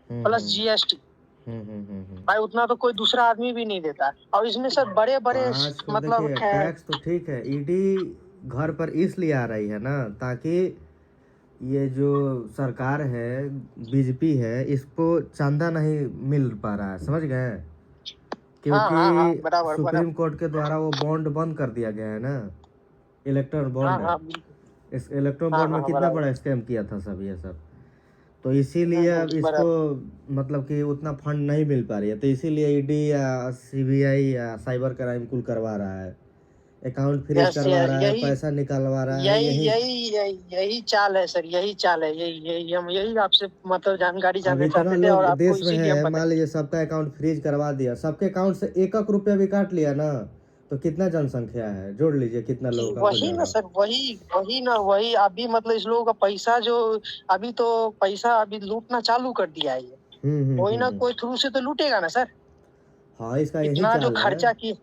Plus GST. भाई उतना तो कोई दूसरा आदमी भी नहीं देता। और इसमें सर बड़े बड़े आजकल मतलब देखिए टैक्स तो ठीक है, ईडी घर पर इसलिए आ रही है ना ताकि ये जो सरकार है, बीजेपी है, इसको चंदा नहीं मिल पा रहा है, समझ गए? हाँ हाँ हाँ, क्योंकि बराबर सुप्रीम बराबर। कोर्ट के द्वारा वो बॉन्ड बंद कर दिया गया है ना, इलेक्ट्रॉन हाँ बॉन्ड। हाँ बिल्कुल। इस इलेक्ट्रॉन हाँ बॉन्ड में हाँ कितना बराबर। बड़ा स्कैम किया था सब ये सब। तो इसीलिए अब इसको बराबर। मतलब कि उतना फंड नहीं मिल पा रही है, तो इसीलिए ईडी या सीबीआई या साइबर क्राइम कुल करवा रहा है, अकाउंट फ्रीज यस करवा यस, रहा है, यही पैसा निकलवा रहा है, यही यही। यही यही यही चाल है सर, यही चाल है, यही यही हम यही आपसे मतलब जानकारी अब जानना इतना चाहते थे और लोग आपको देश में इसीलिए हम है, मान बताए। लीजिए सबका अकाउंट फ्रीज करवा दिया, सबके अकाउंट से एक एक रुपया भी काट लिया ना, तो कितना जनसंख्या है, जोड़ लीजिए कितना लोगों का हो वही ना जाएगा। सर, वही वही ना, वही अभी मतलब इस लोगों का पैसा जो अभी तो पैसा अभी लूटना चालू कर दिया है ये। कोई ना हम्म। कोई थ्रू से तो लूटेगा ना सर। हाँ, इसका यही इतना जो चाल है। खर्चा की,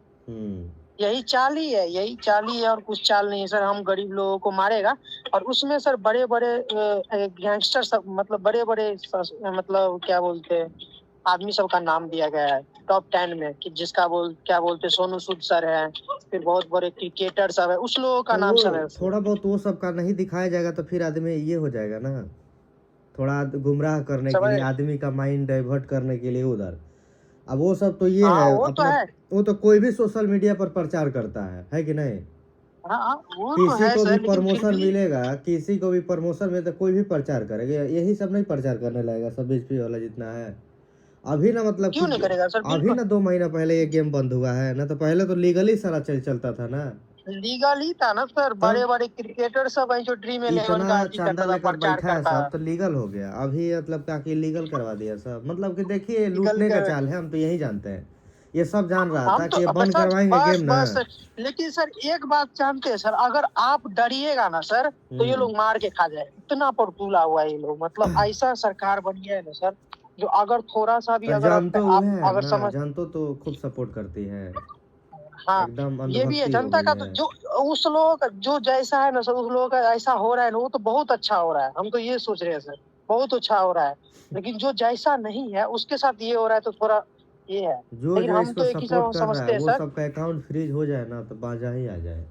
यही चाल ही है, यही चाल ही है और कुछ चाल नहीं है सर। हम गरीब लोगों को मारेगा। और उसमें सर बड़े बड़े गैंगस्टर सब मतलब बड़े बड़े मतलब क्या बोलते हैं, आदमी सब का नाम दिया गया है टॉप 10 में कि जिसका क्या बोलते हैं, सोनू सूद सर है, फिर बहुत बड़े क्रिकेटर सब है, उस लोगों का तो नाम वो सब है उसमें। थोड़ा बहुत वो सब का नहीं दिखाया जाएगा तो फिर आदमी ये हो जाएगा ना, थोड़ा गुमराह करने के सब लिए, है। आदमी का माइंड डाइवर्ट करने के लिए उधर। अब वो सब तो ये हाँ है वो तो अपना, है। वो तो कोई भी सोशल मीडिया पर प्रचार करता है कि नहीं? हाँ हाँ, वो तो किसी है को भी सर, लेकिन फिर प्रमोशन भी मिलेगा, किसी को भी प्रमोशन में तो कोई भी प्रचार करेगा, यही सब नहीं प्रचार करने लगेगा सब बीजेपी वाला जितना है। अभी ना मतलब कि क्यों नहीं करेगा सर, अभी बिल्कुल। ना 2 महीना पहले ये गेम बंद हुआ है ना, तो पहले तो लीगली सारा चलता था ना। लीगल ही था ना सर, बड़े तब बड़े क्रिकेटर सब है जो ड्रीम इलेवन इतना का अथी चंदा करता था, लेकर प्रचार बैठा है करता सब, है। तो लीगल हो गया अभी, मतलब क्या कि लीगल करवा दिया सब, मतलब कि देखिए लीगल लूटने का कर। चाल है, हम तो यही जानते हैं। ये सब जान रहा हम था तो कि ये अब बंद सर करवाएंगे बस गेम ना। बस सर, लेकिन सर एक बात जानते हैं सर, अगर आप डरिएगा ना सर तो ये हम्म। लोग मार के खा जाए, इतना पर तुला हुआ है ये लोग, मतलब ऐसा सरकार बन गया है ना सर, जो अगर थोड़ा सा भी तो अगर जनतो वो आप है अगर ना, समझ। जनतो तो खूब सपोर्ट करती है, हाँ, एकदम ये भी है अंधभक्ति हो जनता गई का, तो है। जो उस लोगों का जो जैसा है ना सर, उस लोगों का ऐसा हो रहा है ना, वो तो बहुत अच्छा हो रहा है, हम तो ये सोच रहे हैं सर, बहुत अच्छा हो रहा है। लेकिन जो जैसा नहीं है उसके साथ ये हो रहा है तो थोड़ा ये है। जो लेकिन जो हम इसको तो एक ही सपोर्ट सब कर रहा है समझते हैं वो सर, सबका अकाउंट फ्रीज हो जाए ना तो बाजा ही आ जाए।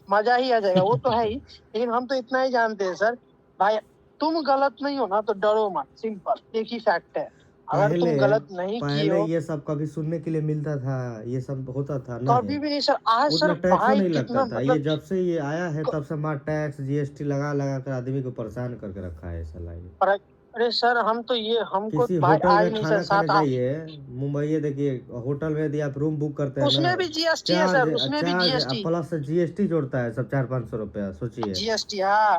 मजा ही आ जाएगा, वो तो है ही। लेकिन हम तो इतना ही जानते हैं सर, भाई तुम गलत नहीं हो ना तो डरो मत, सिंपल एक ही फैक्ट है। अगर पहले तुम गलत नहीं किए पहले हो, ये सब कभी सुनने के लिए मिलता था, ये सब होता था नहीं, कभी भी नहीं सर। आज उतना सर टैक्सो भाई नहीं लगता कितना था। ये मतलब जब से ये आया है क- तब से मार टैक्स जीएसटी लगा लगा कर आदमी को परेशान करके रखा है साला ये। अरे सर हम तो ये हमको किसी भाई होटल आज में नहीं सर खाना खाने सात आठ। जाइए, मुंबई देखिए, होटल में यदि आप रूम बुक करते हैं ना, उसमें भी जीएसटी है चार्ज सर, उसमें भी चार्ज जीएसटी। प्लस जीएसटी जोड़ता है सब, 400-500 रुपया, सोचिए। जीएसटी हाँ।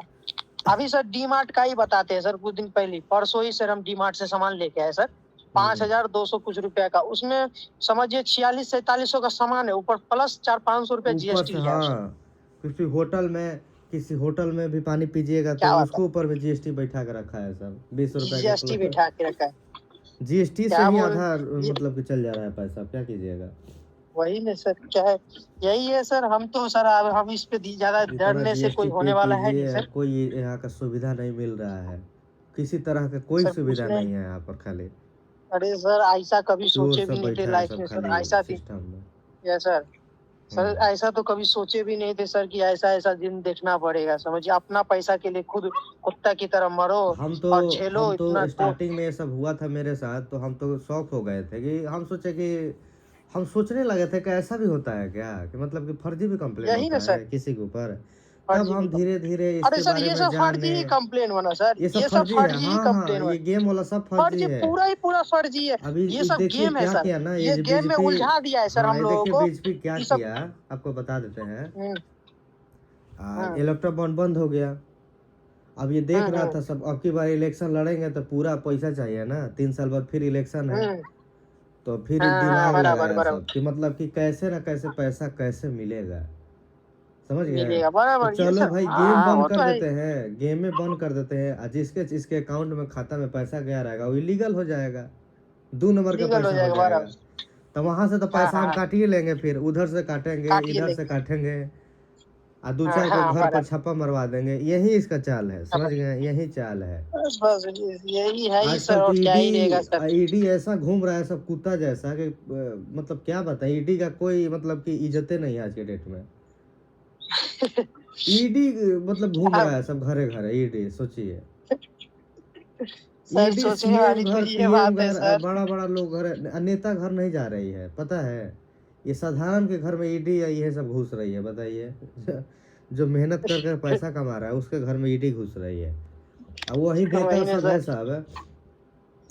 अभी सर डी मार्ट का ही बताते हैं सर, कुछ दिन पहले परसों ही सर हम डी मार्ट से सामान लेके आए सर, पांच हम्म। हजार दो सौ कुछ रुपया का, उसमें समझिए 4600-4700 का सामान है, ऊपर प्लस 400-500 रुपया ऊपर जीएसटी से लिया है उसने। हाँ, किसी होटल में, किसी होटल में भी पानी पीजिएगा तो क्या बात उसको ऊपर भी जीएसटी बैठा कर रखा है सब, है, 20 रुपया के जीएसटी प्लस। बिठा के रखा है। जीएसटी से क्या ही बोल आधा ये, मतलब कि चल जा रहा है पैसा, क्या कीजिएगा। वही नहीं सर, क्या है, यही है सर। हम तो सर अब हम इस पे ज्यादा इतना डरने से जीएसटी कोई पे होने वाला है नहीं कीजिए, सर। कोई यहाँ का सुविधा नहीं मिल रहा है, किसी तरह का कोई सर कुछ सुविधा नहीं। नहीं है यहाँ पर, खाली अरे सर ऐसा कभी चोर सोचे भी सब नहीं थे बैठा है लाइफ सब में सर, खाली ऐसा भी सिस्टम में। है सर। सर हम्म। ऐसा तो कभी सोचे भी नहीं थे सर कि ऐसा ऐसा दिन देखना पड़ेगा, समझिए अपना पैसा के लिए खुद कुत्ता की तरह मरो हम तो और झेलो हम तो इतना को। स्टार्टिंग में ये सब हुआ था मेरे साथ, तो हम तो शौक हो गए थे कि हम सोचे कि हम सोचने लगे थे कि ऐसा भी होता है क्या, कि मतलब कि फर्जी भी कंप्लेन यही ना होता सर, है किसी के ऊपर। तब फर्जी भी हम कम। धीरे धीरे अरे इसके सर बारे ये में सब फर्जी जाने। ही कंप्लेन बना सर, ये सब ये सब फर्जी है, फर्जी ही हाँ हाँ, कंप्लेन बना। ये गेम वाला सब फर्जी फर्जी है। पूरा ही पूरा फर्जी है। अभी ये सब देखिए गेम है क्या सर, किया ना ये ये जो गेम में बीजेपी, उलझा दिया है सर हाँ हम ये लोगों देखिए को। बीजेपी क्या ये सब किया, आपको बता देते हैं। हम्म हम्म इलेक्ट्रो बॉन्ड बंद हो गया। अब ये देख रहा हम्म था सब, अब की बार इलेक्शन लड़ेंगे तो पूरा पैसा चाहिए ना, 3 साल बाद फिर इलेक्शन है, हम्म। तो फिर हाँ हाँ दिमाग बराबर लगाया सब बराबर। कि मतलब कि कैसे ना कैसे पैसा कैसे मिलेगा, समझ गए? मिलेगा तो बराबर ये चलो सब, भाई हाँ गेम हाँ बंद वो कर तो है। देते हैं, गेम में बंद कर देते हैं, जिसके जिसके अकाउंट में खाता में पैसा गया रहेगा वो इलीगल हो जाएगा, 2 नंबर का लीगल हो पैसा हो जाएगा जाएगा। बराबर। तो वहां से तो हाँ पैसा हम हाँ, काट ही लेंगे, फिर उधर से काटेंगे, काटिए इधर से लेंगे। काटेंगे। और दो हाँ चार के हाँ, घर पर बराबर। छापा मरवा देंगे, यही इसका चाल है, समझ गए, यही चाल है। बस बस यही है ही आजकल सर, तो और क्या ईडी ही रहेगा सर। ईडी ऐसा घूम रहा है सब कुत्ता जैसा कि मतलब क्या बताएं, ईडी का कोई मतलब कि इज्जतें नहीं है आज के डेट में। ईडी मतलब घूम क्या रहा है सब घरे घरे, ईडी सोचिए। सर, ईडी सोचने सीएम वाली तो घर, ये पीएम बात है घर, सर। बड़ा बड़ा लोग घर, नेता घर नहीं जा रही है, पता है। ये साधारण के घर में ईडी या ये सब घुस रही है, बताइए। जो मेहनत कर कर पैसा कमा रहा है उसके घर में ईडी घुस रही है। अब वही नेता वही ना सब है सर। साहब,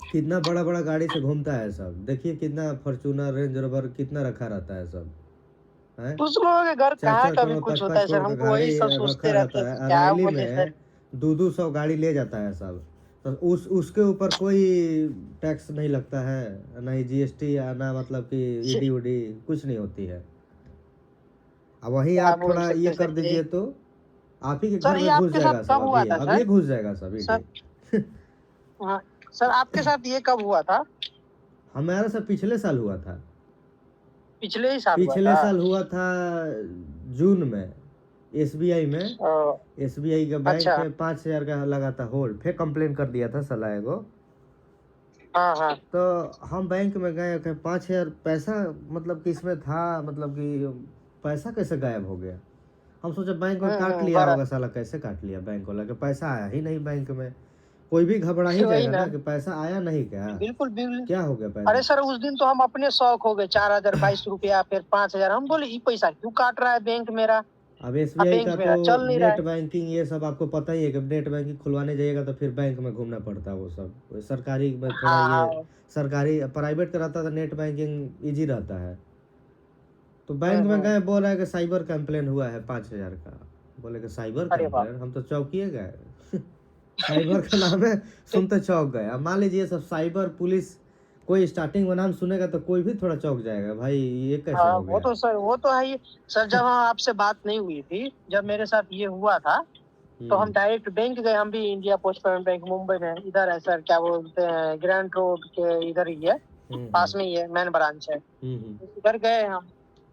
कितना बड़ा बड़ा गाड़ी से घूमता है सब, देखिए कितना फॉर्चूनर, रेंज रोवर कितना रखा रहता है सब है। कुछ लोगों के घर चार कहाँ चार कभी करोड़ कुछ पाँच होता पाँच है सर, करोड़ का हमको वही गाड़ी सब रखा सोचते रहते रहता हैं सर, है, क्या रैली बोले सर। में 200 गाड़ी ले जाता है सब। तो उसके ऊपर कोई टैक्स नहीं लगता है, ना ही जीएसटी, या ना मतलब कि ईडी उडी कुछ नहीं होती है। अब वहीं क्या आप बोल थोड़ा सकते ये हैं कर सर, यही। दीजिए तो आप ही के सर घर ये में घुस आपके साथ जाएगा सब, कब हुआ था अब सर? ये घुस जाएगा सब सर, ईडी। हाँ सर, आपके साथ ये कब हुआ था? हमारा सब पिछले साल हुआ था, पिछले ही साल हुआ पिछले था। साल हुआ था जून में, एसबीआई में। ओ, एसबीआई का बैंक अच्छा। पे 5,000 का लगा था होल्ड, फिर कंप्लेन कर दिया था साला एगो। हाँ हाँ। तो हम बैंक में गए कि 5,000 पैसा मतलब कि इसमें था, मतलब कि पैसा कैसे गायब हो गया। हम सोचे बैंक में काट लिया बड़ा। होगा, साला कैसे काट लिया बैंक वाला, कि पैसा आया ही नहीं बैंक में। कोई भी घबरा ही वही जाएगा ना। ना कि पैसा आया नहीं क्या, बिल्कुल बिल्कुल। क्या हो गया अरे पैसा। सर, उस दिन तो हम अपने शौक हो गए, 4,022 रुपया, फिर 5,000। हम बोले ये पैसा क्यों काट रहा है बैंक मेरा? अब अब एसबीआई का बैंक तो मेरा चल नहीं रहा नेट है। बैंकिंग ये सब आपको पता ही है कि नेट बैंकिंग खुलवाने जाइएगा तो फिर बैंक में घूमना पड़ता है, वो सब वो सरकारी में थोड़ा हाँ ये, हाँ। सरकारी प्राइवेट का रहता था नेट बैंकिंग इजी रहता है। तो बैंक में गए, बोल रहा है कि साइबर कंप्लेन हुआ है 5,000 का। बोले कि साइबर अरे बाप। कंप्लेन, हम तो चौंकिए गए। साइबर का नाम है, सुनते चौंक गए। अब मान लीजिए सब साइबर पुलिस, कोई स्टार्टिंग में नाम सुनेगा तो कोई भी थोड़ा चौंक जाएगा, भाई ये कैसे हाँ, हो वो गया। तो सर, वो तो है ही। सर, जब हम आपसे बात नहीं हुई थी, जब मेरे साथ ये हुआ था, तो हम हम्म डायरेक्ट बैंक गए। हम भी India post payment bank Mumbai में इधर है सर, क्या बोलते हैं, ग्रैंड रोड के इधर ही है, हम्म पास में ही है, मेन ब्रांच है। हम्म उधर गए हम,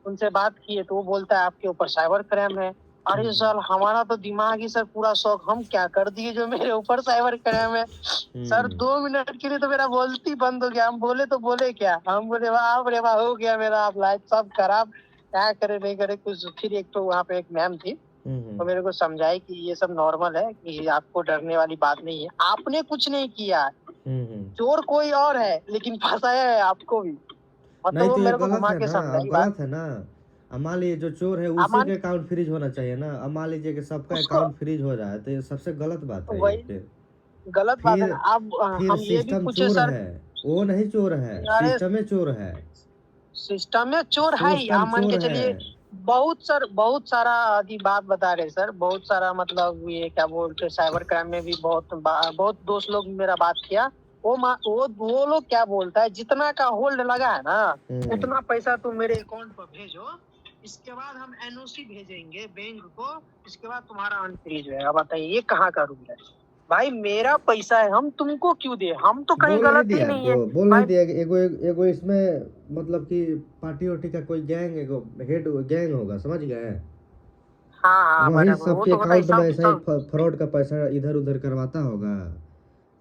उनसे बात किए तो वो बोलता है आपके ऊपर साइबर क्राइम है। अरे हम्म सर, हमारा तो दिमाग ही सर पूरा शौक, हम क्या कर दिए जो मेरे ऊपर साइबर क्राइम है। सर, हम्म 2 मिनट के लिए तो मेरा बोलती बंद हो गया। हम बोले तो बोले क्या, हम बोले वाह रे वाह, हो गया मेरा, आप लाइफ सब खराब, क्या करे नहीं करे कुछ। फिर एक तो वहाँ पे एक मैम थी, तो मेरे को समझाई कि ये सब नॉर्मल है, कि आपको डरने वाली बात नहीं है, आपने कुछ नहीं किया, चोर कोई और है, लेकिन फंसाया है आपको भी। मतलब नहीं वो तो ये मेरे को गलत घुमा है के ना, अब समझाई बात। गलत है ना। अब मान लीजिए जो चोर है आप उसी मान के अकाउंट फ्रीज होना चाहिए ना। अब मान लीजिए कि सबका उसको, अकाउंट फ्रीज हो रहा है तो ये सबसे गलत बात है ये। वही गलत बात है फिर ना। अब फिर हम ये भी सिस्टम पूछे चोर सर। है, वो नहीं चोर है, अरे, सिस्टम में चोर है, सिस्टम में चोर है ही, सिस्टम आप मान चोर के है। चलिए। बहुत सारा आदि बात बता रहे सर, बहुत सारा, मतलब ये क्या बोलते, साइबर क्राइम में भी बहुत दोस्त लोग मेरा बात किया। वो लोग क्या बोलता है, जितना का होल्ड लगा है ना, उतना पैसा तुम मेरे अकाउंट पर भेजो, इसके बाद हम एनओसी भेजेंगे बैंक को, इसके बाद तुम्हारा अनफ्रीज होगा। बताइए ये कहाँ का रूल है? भाई मेरा पैसा है, हम तुमको क्यों दे, हम तो कहीं बोल नहीं गलत ही दिया नहीं है। आपको, बोल नहीं भाई, दिया कि एगो एगो इसमें मतलब कि पार्टी वार्टी का कोई गैंग, एगो हेड गैंग होगा, समझ गए। हाँ हाँ, वही बराबर, वो सबके तो होता है अकाउंट में सब ऐसा ही सब। फ्रॉड का पैसा इधर उधर करवाता होगा,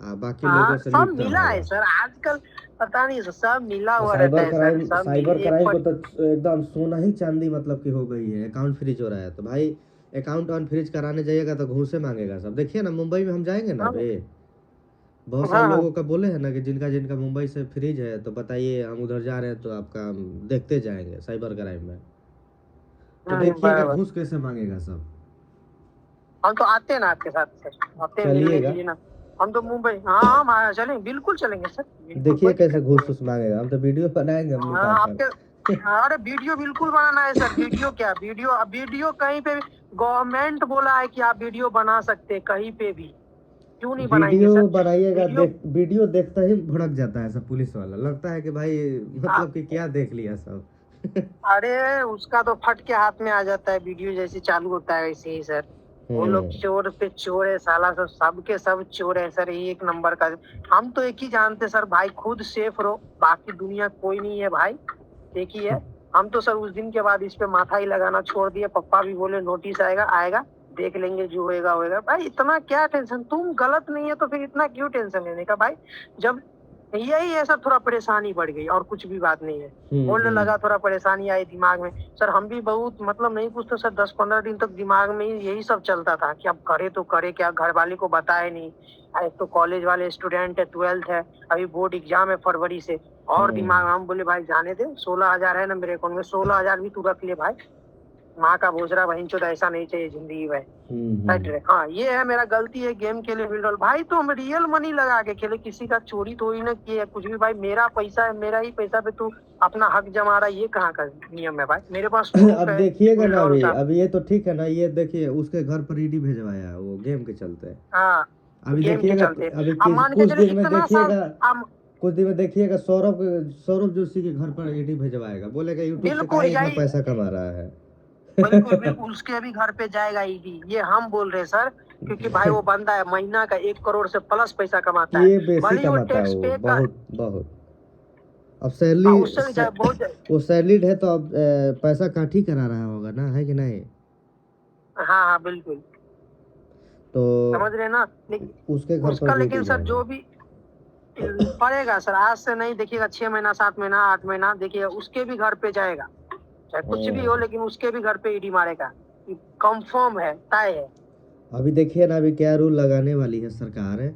बाकी हाँ, लोगों से सब लूटता मिला है होगा। सर आजकल। पता नहीं, सब मिला और हुआ रहता है सर, सब साइबर एक क्राइम को पर। तो एकदम सोना ही चांदी मतलब कि हो गई है, अकाउंट फ्रीज हो रहा है तो भाई अकाउंट ऑन फ्रीज कराने जाइएगा तो घूसे मांगेगा सब। देखिए ना मुंबई में हम जाएंगे ना हाँ अभी, बहुत सारे हाँ हाँ। लोगों का बोले हैं ना कि जिनका जिनका मुंबई से फ्रीज है तो बताइए, हम उधर जा रहे हैं तो आपका हम देखते जाएंगे साइबर क्राइम में। तो देखिएगा बराबर। घूस कैसे मांगेगा सब। हम तो आते हैं ना आपके साथ सर, आते हैं मिलने के चलिएगा, लिए ना। हम तो मुंबई, हाँ हम चलेंगे, बिल्कुल चलेंगे सर, बिल्कुल देखिए कोई कैसे दिक्कत नहीं घूस है। घूस मांगेगा, हम तो वीडियो बनाएंगे हम हाँ लुका आपके, कर। अरे वीडियो बिल्कुल बनाना है सर। वीडियो क्या, वीडियो वीडियो कहीं पे भी गवर्नमेंट बोला है कि आप वीडियो बना सकते हैं कहीं पे भी, क्यों नहीं बनाएंगे वीडियो सर? बनाइएगा, वीडियो, वीडियो देखता ही भड़क जाता है सब पुलिस वाला, लगता है कि भाई मतलब कि क्या देख लिया सब। अरे उसका तो फट के हाथ में आ जाता है, वीडियो जैसे चालू होता है वैसे ही सर। वो लोग हम्म चोर पे चोर है साला, सबके सब चोर है सर, एक नंबर का। हम तो एक ही जानते सर भाई, खुद सेफ रहो, बाकी दुनिया कोई नहीं है भाई, एक ही है। हम तो सर उस दिन के बाद इस पे माथा ही लगाना छोड़ दिए। पापा भी बोले नोटिस आएगा आएगा, देख लेंगे, जो होएगा होएगा। भाई इतना क्या टेंशन, तुम गलत नहीं है तो फिर इतना क्यों टेंशन लेने का भाई। जब यही है सर, थोड़ा परेशानी बढ़ गई और कुछ भी बात नहीं है। बोलने लगा, थोड़ा परेशानी आई दिमाग में। सर हम भी बहुत मतलब नहीं कुछ तो सर 10-15 दिन तक दिमाग में ही यही सब चलता था कि अब करे तो करे क्या, घर वाले को बताए नहीं। एक तो कॉलेज वाले स्टूडेंट है, 12th है, अभी बोर्ड एग्जाम है फरवरी से। और दिमाग में हम बोले भाई जाने दे, 16,000 है ना मेरे अकाउंट में, 16,000 भी तू रख ले भाई। माँ का बोझरा बहन चोद ऐसा नहीं चाहिए जिंदगी में। हाँ ये है मेरा गलती है, गेम के लिए विड्रॉल। भाई तो हम रियल मनी लगा के खेले, किसी का चोरी थोड़ी ना किए कुछ भी। भाई मेरा पैसा है, मेरा ही पैसा पे तू अपना हक जमा रहा है, ये कहाँ का नियम है भाई। मेरे पास प्रूफ अब है देखिएगा ना, विड्रॉल का। अभी ये तो ठीक है ना, ये देखिए उसके घर पर ईडी भेजवाया वो गेम के चलते। हाँ अभी गेम के देखिएगा, चलते अभी अब मान के कुछ चले दिन में इतना साल देखिएगा, हम कुछ दिन में देखिएगा सौरभ सौरभ जोशी के घर पर ईडी भेजवाएगा, बोलेगा यूट्यूब से बिल्कुल काहे इतना यही, पैसा कमा रहा है। बिल्कुल बिल्कुल उसके भी घर पे जाएगा ईडी, ये हम बोल रहे सर। क्योंकि भाई वो बंदा है महीना का 1 करोड़ से प्लस पैसा कमाता है। ये बेसी भले ही वो कमाता है, टैक्स वो पे कर, बहुत बहुत। अब हाँ, उससे भी बहुत वो सैलरीड है तो अब पैसा काट ही करा रहा होगा ना, है कि नहीं। हाँ हाँ बिल्कुल तो समझ रहे ना। लेकिन उसके घर पर उसका भी ईडी लेकिन सर जाएगा। जो भी पड़ेगा सर, आज से नहीं देखिएगा, 6 महीना 7 महीना 8 महीना देखिएगा उसके भी घर पे जाएगा। चाहे कुछ भी हो लेकिन उसके भी घर पे ईडी मारेगा, कंफर्म है, तय है। अभी देखिए ना, अभी क्या रूल लगाने वाली है सरकार है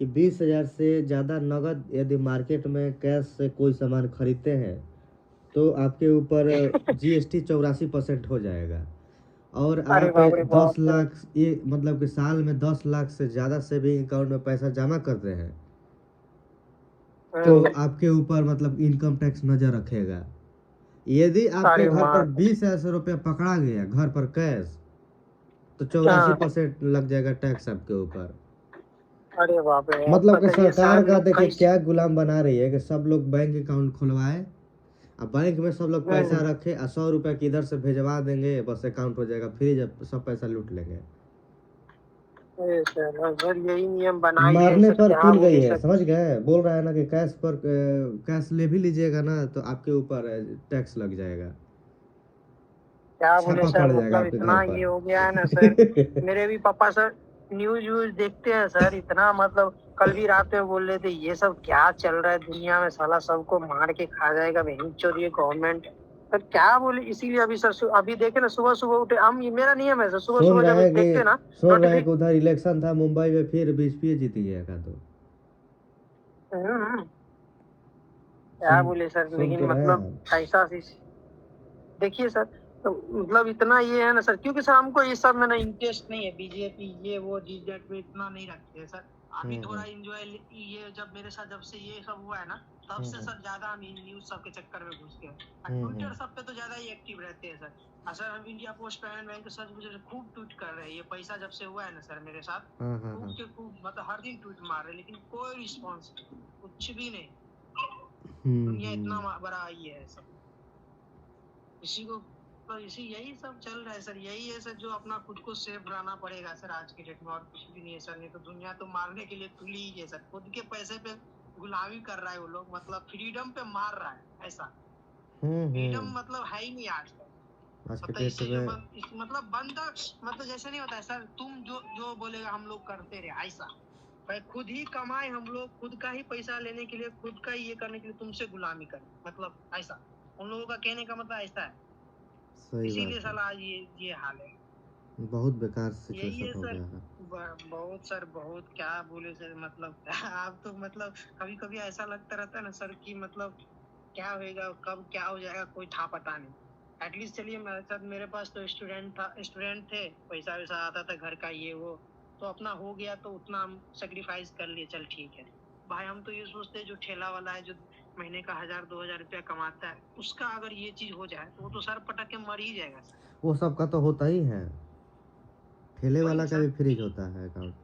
कि 20,000 से ज़्यादा नगद यदि मार्केट में कैश से कोई सामान खरीदते हैं तो आपके ऊपर जीएसटी 84% हो जाएगा। और अरे आप बाप रे 10 बाप। लाख, ये मतलब कि साल में 10 लाख से ज़्यादा सेविंग अकाउंट में पैसा जमा करते हैं तो आपके ऊपर मतलब इनकम टैक्स नज़र रखेगा। यदि आपके अरे घर पर माँ 20,000 रुपया पकड़ा गया घर पर कैश, तो 84% लग जाएगा टैक्स आपके ऊपर। अरे बाप रे, आप मतलब कि बताइए सरकार सर का लोग देखिए कैसे। क्या गुलाम बना रही है कि सब लोग बैंक अकाउंट खुलवाए, अब बैंक में सब लोग पैसा रखे, 100 रुपया किधर से भेजवा देंगे, बस अकाउंट हो जाएगा फ्री, जब सब पैसा लूट लेंगे। सर यही नियम बनाई है मारने सर, पर क्या खुल गई बोले है, सर। समझ गए। बोल रहा है ना कि कैश पर कैश ले भी लीजिएगा ना तो आपके ऊपर टैक्स लग जाएगा, क्या बोले छापा सर, पड़ जाएगा मतलब आपके घर इतना ये हो गया है ना सर। पर। मेरे भी पापा सर न्यूज व्यूज देखते हैं सर, इतना मतलब कल भी रात में बोल रहे थे ये सब क्या चल रहा है दुनिया में, साला सबको मार के खा जाएगा बहन चोद ये गवर्नमेंट। सर क्या बोले, इसीलिए अभी सर अभी देखे ना, सुबह सुबह उठे हम, ये मेरा नियम है सर, सुबह सुन सुबह जब रहे हैं देखते ना कि सुन रहे हैं कि नोटिफिकेशन। उधर इलेक्शन था मुंबई में, फिर बीजेपी जीत गया का तो क्या सुन बोले सर, सुन लेकिन तो रहे मतलब हैं। ऐसा देखिए सर, तो मतलब इतना ये है ना सर, क्योंकि सर हमको ये सब में ना इंटरेस्ट नहीं है, बीजेपी ये वो जीजेट में इतना नहीं रखते हैं सर। अभी थोड़ा इंजॉय, ये जब मेरे साथ जब से ये सब हुआ है ना, तब से सर ज्यादा हम न्यूज सब के चक्कर में घुस गए। ट्विटर सब पे तो ज्यादा ही एक्टिव रहते हैं सर। सर हम India post payment bank sir मुझे खूब ट्वीट कर रहे हैं, ये पैसा जब से हुआ है ना सर मेरे साथ, खूब के खूब मतलब हर दिन ट्वीट मार रहे हैं, लेकिन कोई रिस्पॉन्स कुछ भी नहीं। दुनिया इतना बड़ा ये है सब, इसी को तो इसी यही सब चल रहा है सर। यही है सर जो अपना खुद को सेफ रहना पड़ेगा सर आज के डेट में, और कुछ भी नहीं है सर। नहीं तो दुनिया तो मारने के लिए खुली ही है सर, खुद के पैसे पे गुलामी कर रहा है वो लोग, मतलब फ्रीडम पे मार रहा है ऐसा। फ्रीडम मतलब है ही नहीं आज तक। मतलब इससे जो मतलब बंदा मतलब जैसे नहीं होता है सर, तुम जो बोलेगा हम लोग करते रहे ऐसा। भाई खुद ही कमाए हम लोग, खुद का ही पैसा लेने के लिए, खुद का ही ये करने के लिए तुमसे गुलामी करें, मतलब ऐसा उन लोगों का कहने का मतलब ऐसा है। इसीलिए साला आज ये हाल है, बहुत बेकार यही है सिचुएशन हो सर। गया है। बहुत सर, बहुत क्या बोले सर, मतलब आप तो मतलब कभी कभी ऐसा लगता रहता है ना सर कि मतलब क्या होएगा, कब क्या हो जाएगा कोई था पता नहीं। एटलीस्ट चलिए सर मेरे पास तो स्टूडेंट थे, पैसा वैसा आता था घर का ये वो, तो अपना हो गया तो उतना हम सेक्रीफाइस कर लिए, चल ठीक है। भाई हम तो ये सोचते हैं जो ठेला वाला है, जो महीने का 1,000-2,000 रुपया कमाता है, उसका अगर ये चीज हो जाए तो वो तो सर पटक के मर ही जाएगा सर। वो सब का तो होता ही है, ठेले वाला का भी फ्रीज होता है अकाउंट।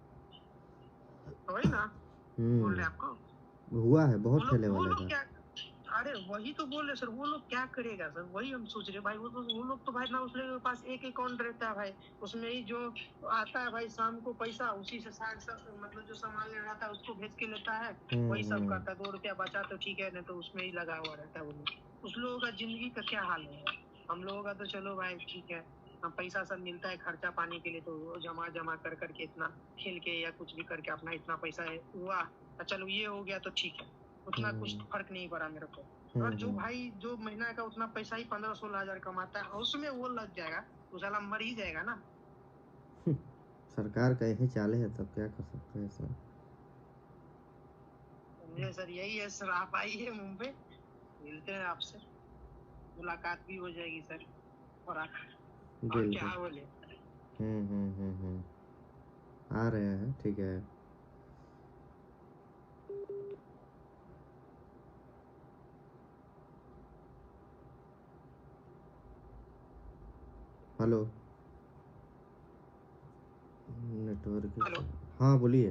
वही ना बोल रहे आपको, हुआ है बहुत ठेले वाले का। अरे वही तो बोल रहे सर, वो लोग क्या करेगा सर, वही हम सोच रहे भाई। वो लोग तो भाई ना, उस लोगों के पास एक अकाउंट रहता है भाई, उसमें ही जो आता है भाई शाम को पैसा, उसी से साग मतलब जो सामान लेना रहता है उसको भेज के लेता है, वही सब करता है। 2 रुपया बचा तो ठीक है, नहीं तो उसमें ही लगा हुआ रहता है वो लोग। उस लोगों का जिंदगी का क्या हाल है। हम लोगों का तो चलो भाई ठीक है, हम पैसा सब मिलता है खर्चा पानी के लिए, तो वो जमा जमा कर करके इतना खेल के या कुछ भी करके अपना इतना पैसा है हुआ, चलो ये हो गया तो ठीक है, उतना कुछ फर्क नहीं पड़ा मेरे को। और जो भाई जो महीना का उतना पैसा ही 15-16 हजार कमाता है, उसमें वो लग जाएगा तो साला मर ही जाएगा ना। सरकार का यही चाले है, तब क्या कर सकते हैं सर। समझे सर, यही है सर, आप आइए मुंबई, मिलते हैं आपसे, मुलाकात भी हो जाएगी सर। और बिल्कुल। क्या बोले। आ रहे हैं, ठीक है। Hello, network. हेलो, हाँ बोलिए।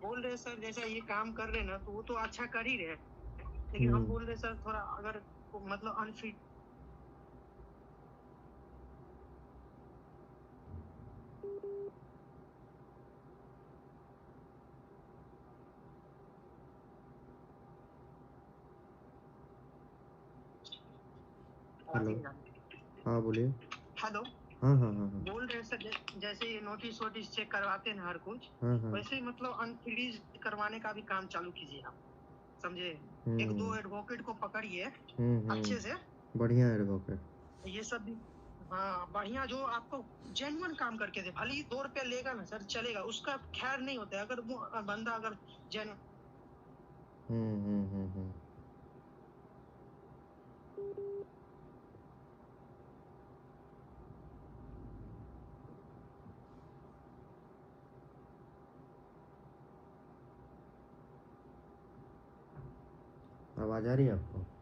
बोल रहे सर जैसा ये काम कर रहे ना, तो वो तो अच्छा कर ही रहे, लेकिन हम बोल रहे सर थोड़ा अगर मतलब अनफिट। हेलो, हाँ बोलिए। हेलो, हाँ हाँ हाँ हाँ बोल रहे सर जैसे ये नोटिस वोटिस चेक करवाते हैं हर कुछ, हाँ हाँ। वैसे ही मतलब अनफ्रीज करवाने का भी काम चालू कीजिए आप, समझे। 1-2 एडवोकेट को पकड़िए अच्छे से, बढ़िया एडवोकेट। ये सब भी। हाँ बढ़िया, जो आपको जेन्युइन काम करके दे, भले ही 2 रुपया लेगा ना सर चलेगा, उसका खैर नहीं होता है अगर वो बंदा अगर जेन्युइन। आवाज आ रही है आपको?